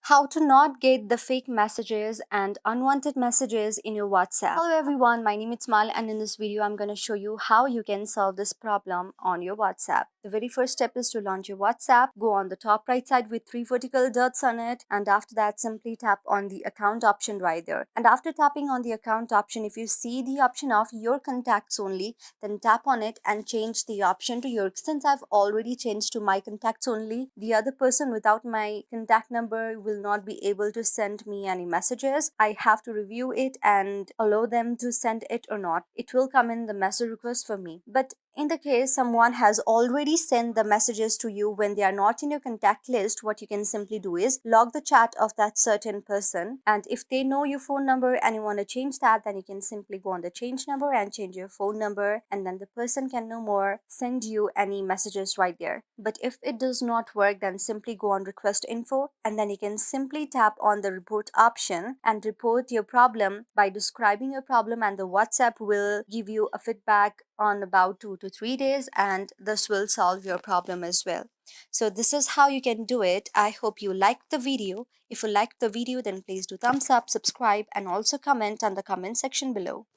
How to not get the fake messages and unwanted messages in your WhatsApp. Hello everyone, my name is Mal and in this video I'm going to show you how you can solve this problem on your WhatsApp. The very first step is to launch your WhatsApp. Go on the top right side with three vertical dots on it, and after that simply tap on the account option right there. And after tapping on the account option, if you see the option of your contacts only, then tap on it and change the option to your. Since I've already changed to my contacts only, the other person without my contact number will not be able to send me any messages. I have to review it and allow them to send it or not. It will come in the message request for me. But in the case someone has already sent the messages to you when they are not in your contact list, what you can simply do is log the chat of that certain person, and if they know your phone number and you want to change that, then you can simply go on the change number and change your phone number, and then the person can no more send you any messages right there. But if it does not work, then simply go on request info, and then you can simply tap on the report option and report your problem by describing your problem, and the WhatsApp will give you a feedback on about 2 to 3 days, and this will solve your problem as well. So this is how you can do it. I hope you liked the video. If you liked the video, then please do thumbs up, subscribe, and also comment on the comment section below.